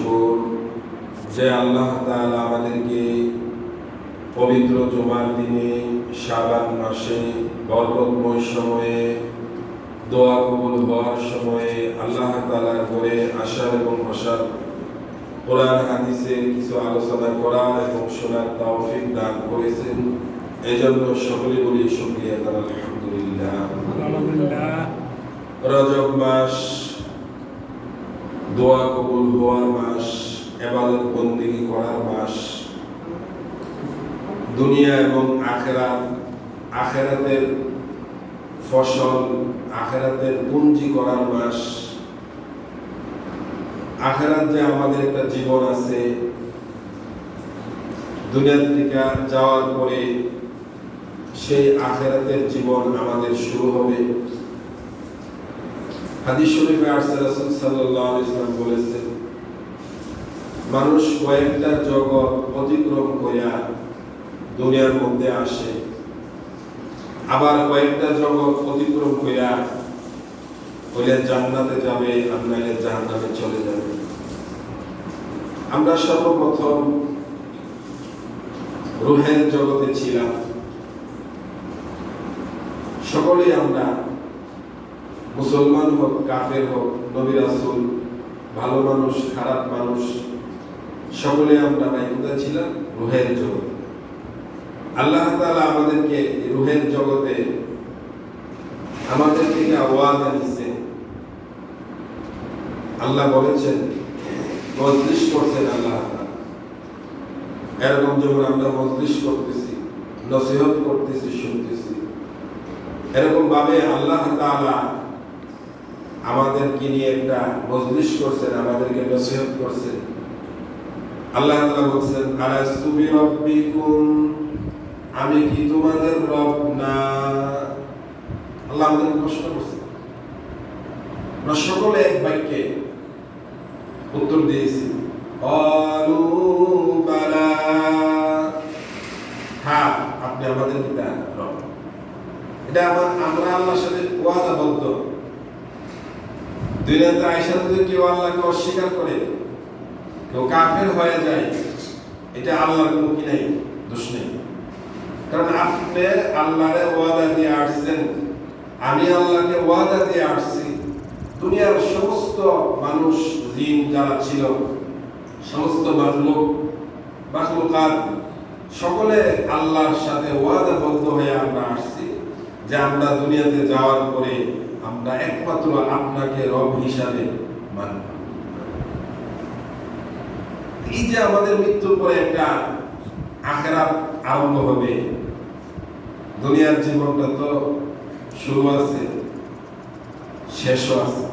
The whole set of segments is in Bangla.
শুকর যে আল্লাহ তাআলা আমাদেরকে পবিত্র জুমার দিনে শাবান মাসে বরকতময় সময়ে দোয়া কবুল হওয়ার সময়ে আল্লাহ তাআলার ঘরে আসার এবং বসার, কোরআন হাদিসের কিছু আলোচনা করার এবং শোনার তৌফিক দান করেছেন। এই জন্য সকলে বলি শুকরিয়া তাআলা, আলহামদুলিল্লাহ। রজব মাস দোয়া কবুল হওয়ার মাস, ইবাদত বন্দেগী করার মাস, দুনিয়া এবং আখিরাতের ফসল, আখিরাতের পুঁজি করার মাস। আখিরাত যে আমাদের একটা জীবন আছে, দুনিয়া থেকে যাওয়ার পরে সেই আখিরাতের জীবন আমাদের শুরু হবে। হাদিস শরীফে আসছে, রাসূল সাল্লাল্লাহু আলাইহি ওয়াসাল্লাম বলেছেন, মানুষ কয়েকটা জগৎ অতিক্রম করিয়া দুনিয়ার মধ্যে আসে, আবার কয়েকটা জগৎ অতিক্রম করিয়া হইলে জান্নাতে যাবে, আর নাইলে জাহান্নামে চলে যাবে। আমরা সর্বপ্রথম রূহের জগতে ছিলাম। সকলেই আমরা, মুসলমান হোক, কাফের হোক, নবী রাসূল, ভালো মানুষ, খারাপ মানুষ, সকলে আমরা কোথায় ছিলাম? রূহের জগতে। আল্লাহ তাআলা আমাদেরকে রূহের জগতে আমাদেরকে ওয়াদা দিয়েছেন। আল্লাহ বলেছেন, মজলিস করছেন আল্লাহ তাআলা। এরকম যেমন আমরা মজলিস করতেছি, নসিহত করতেছি, শুনতেছি, এরকম ভাবে আল্লাহ তাআলা আমাদেরকে নিয়ে একটা মজলিস করছেন, আমাদেরকে নসিহত করছেন। আল্লাহ তাআলা বলছেন, আলাস্তু বিরাব্বিকুম, আমি কি তোমাদের রব না? আল্লাহ আমাদের প্রশ্ন করছেন। আমরা সকলে এক বাক্যে উত্তর দিয়েছি, ক্বালু বালা, হ্যাঁ আপনি আমাদের পিতা রব। এটা আমরা আল্লাহর সাথে ওয়াদাবদ্ধ। দুনিয়াতে আয়েশা যদি কেউ আল্লাহকে অস্বীকার করে, কেউ কাফের হয়ে যায়, এটা আল্লাহর কোনো কি নাই, দোষ নেই। কারণ আপনি আল্লাহরে ওয়াদা দিয়ে আসছেন, আমি আল্লাহকে ওয়াদা দিয়ে আসছি। দুনিয়ার সমস্ত মানুষ, জিন যারা ছিল, সমস্ত মাখলুকাত সকলে আল্লাহর সাথে ওয়াদাবদ্ধ হয়ে আমরা আসছি যে আমরা দুনিয়াতে যাওয়ার পরে আমরা একমাত্র আপনাকে রব হিসাবে মানব। এই যে আমাদের মৃত্যুর পরে একটা আখিরাত আরম্ভ হবে। দুনিয়ার জীবনটা তো শুরু আছে, শেষও আছে।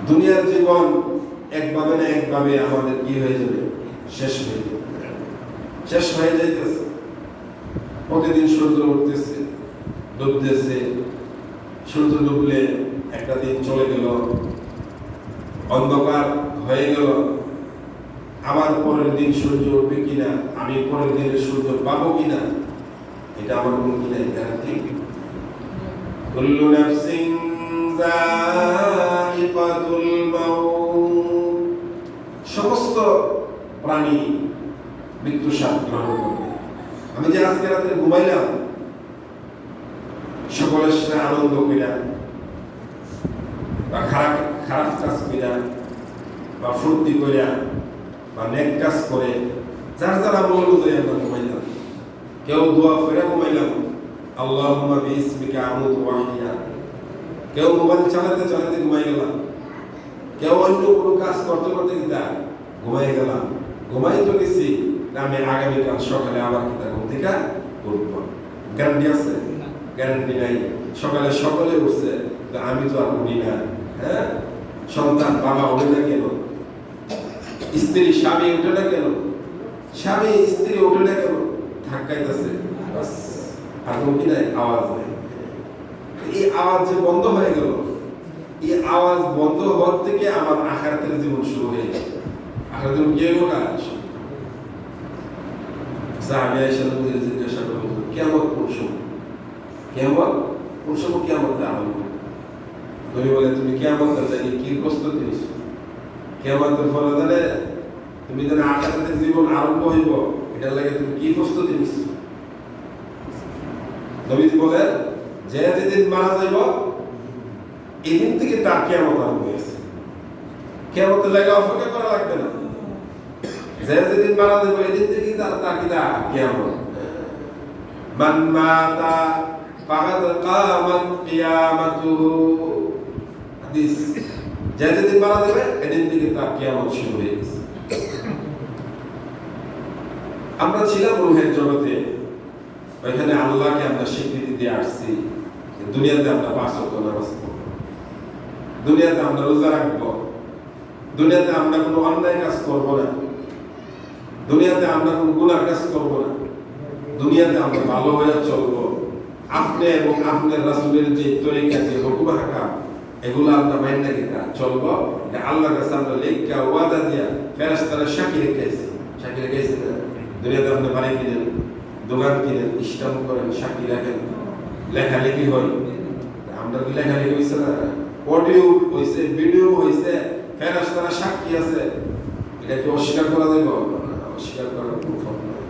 দুনিয়ার জীবন একভাবে না একভাবে আমাদের কি হয়ে যাবে? শেষ হয়ে যাইতেছে। প্রতিদিন সূর্য উঠতেছে, ডুবতেছে। সূর্য ডুবলে একটা দিন চলে গেল, অন্ধকার হয়ে গেল। আবার পরের দিন সূর্য উঠবে কিনা, আমি পরের দিনের সূর্য পাবো কিনা, এটা আমার কোনো কি নাই, গ্যারান্টি। কুল্লু নাফসিন যায়িকাতুল মাউত, সমস্ত প্রাণী মৃত্যু স্বাদ গ্রহণ করবে। আমি যে আজকে রাতে ঘুমাইলাম, সকলের সাথে আনন্দ কইরা বা খারাপ কাজ কইরা বা ফুর্তি কইরা বা নেক কাজ করে, যার যার আমল অনুযায়ী আমরা ঘুমাইলাম। কেউ দোয়া করে ঘুমাইলাম, আল্লাহুম্মা বিইসমিকা আমুতু ওয়া আহইয়া। কেউ মোবাইল চালাতে চালাতে ঘুমাই গেলাম। কেউ অন্য কোনো কাজ করতে করতে কিতা ঘুমাই গেলাম। ঘুমাই তো গেছি, আমি আগামীকাল সকালে আবার কিতা ঘুম থেকে উঠবো। গ্যারান্টি আছে? গ্যারান্টি নাই। সকালে সকলে উঠছে, আমি তো আর উঠি না। হ্যাঁ, সন্তান বাবা ওঠে না কেন? স্ত্রী স্বামী ওঠে না কেন? স্বামী স্ত্রী ওঠে না কেন? ধাক্কাইতেছে, আর কোনো কি নাই, আওয়াজ নাই। এই আওয়াজ যে বন্ধ হয়ে গেল, এই আওয়াজ বন্ধ হওয়ার থেকে আমার আখিরাতের জীবন শুরু হয়ে গেল। আখিরাতের জীবন কি হইব? সাহাবী আয়েশা নবীকে জিজ্ঞাসা করলেন, কিয়ামত কোন সময়? কোন সময় কিয়ামত আরম্ভ? নবী বলে, তুমি কিয়ামতের জন্য কি প্রস্তুতি নিছো? কিয়ামতের পরে জানে তুমি যেন আখিরাতের জীবন আরম্ভ হইব, এটার লাগে তুমি কি প্রস্তুতি নিচ্ছ? নবীজি বলেন যে যেদিন মারা যাইব এদিন থেকে তার কিয়ামত আরম্ভ হয়েছে। কিয়ামতের লাগে অপেক্ষা করা লাগবে না। যে যেদিন মারা যাইব এদিন থেকে তার কিয়ামত। মান মাতা ফাকাদ কামাত কিয়ামাতুহু, হাদিস। যে যেদিন মারা যাবে এদিন থেকে তার কিয়ামত শুরু হয়ে গেছে। আমরা ছিলাম রূহের জগতে, ওইখানে আল্লাহকে আমরা স্বীকৃতি দিয়ে আসছি। দুনিয়াতে আমরা 5 ওয়াক্ত নামাজ পড়ব, দুনিয়াতে আমরা রোজা রাখব, দুনিয়াতে আমরা কোনো অন্যায় কাজ করব না, দুনিয়াতে আমরা কোনো গুনাহ কাজ করব না, দুনিয়াতে আমরা ভালো হয়ে চলব। আপনি এবং আপনার রাসূলের যে তরিকা, যে হুকুম হাকাম, এগুলো আমরা মাইনা কিনা চলব। এটা আল্লাহর কাছে আমরা লেখা ওয়াদা দিয়া ফেরেশতারা সাক্ষী রেখেছে। সাক্ষী রেখেছে না? দুনিয়াতে আপনি বাড়ি কিনেন, দোকান কিনেন, স্ট্যাম্প করেন, সাক্ষী রাখেন, লেখালেখি হয়। আমরা কি লেখালেখি হয়েছে না? অডিও হয়েছে, ভিডিও হয়েছে, ফেরেশতারা সাক্ষী আছে। এটা কি অস্বীকার করা যাবে? অস্বীকার করার কোনো ফল নাই।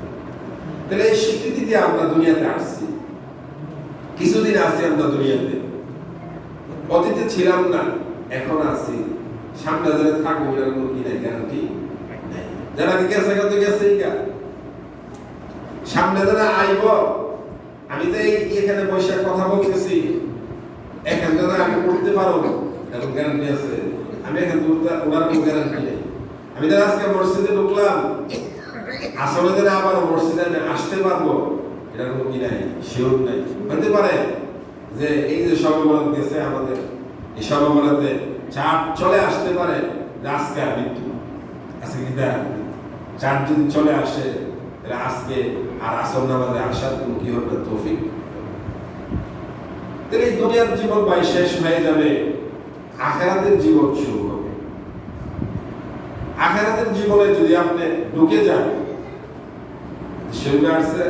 তাহলে এই স্বীকৃতি দিয়ে আমরা দুনিয়াতে আসছি। কিছুদিন আছি আমরা দুনিয়াতে, অতীতে ছিলাম না, এখন আছি। সামনে যারা থাকবো এটার কোনো কি নাই, গ্যারান্টি নাই। যারা গেছে তো গেছেই গা, সামনে যারা আইব, আমি তো এখানে বসে কথা বলতেছি, এখান থেকে আমি পড়তে পারবো এখন গ্যারান্টি আছে? আমি এখান থেকে ওনার কোনো গ্যারান্টি নেই। আমি তো আজকে মসজিদে ঢুকলাম, আসলে যারা আবার মসজিদে আমি আসতে পারবো এটার কোনো কি নাই, শিওর নাই। হতে পারে যে এই যে সর্ববরাত গেছে আমাদের, এই সর্ববরাতে চাঁদ চলে আসতে পারে যে আজকে মৃত্যু, আজকে কি চাঁদ যদি চলে আসে তাহলে আজকে আর আসর নামাজে আসার কোনো কি হবে তৌফিক। তাহলে এই দুনিয়ার জীবন ভাই শেষ হয়ে যাবে, আখিরাতের জীবন শুরু হবে। আখিরাতের জীবনে যদি আপনি ঢুকে যান, শুরু আছে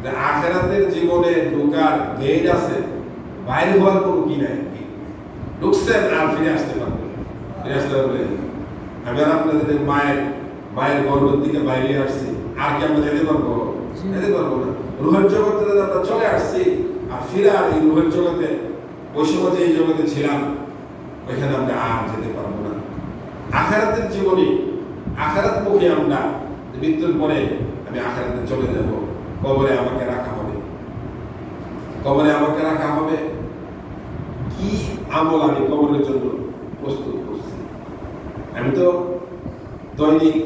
যে আখিরাতের জীবনে ঢোকার গেট আছে, বাইরে হওয়ার কোনো কি নাই। ঢুকছেন আর ফিরে আসতে পারবেন, ফিরে আসতে পারবেন। আমি আর আপনাদের মায়ের গর্ভের দিকে বাইরে আসছি, আর কি আমরা যেতে পারবো? যেতে পারবো না। রুহের জগতে আমরা চলে আসছি, আর ফিরে আর এই রুহের জগতে, ওই সময় যে এই জগতে ছিলাম ওইখানে আমরা আর যেতে পারবো না। আখিরাতের জীবনে আখিরাত মুখে আমরা মৃত্যুর পরে আমি আখিরাতে চলে যাব, কবরে আমাকে রাখা হবে। কবরে আমাকে রাখা হবে, কি আমল আমি কবরের জন্য প্রস্তুত করছি? আমি তো দৈনিক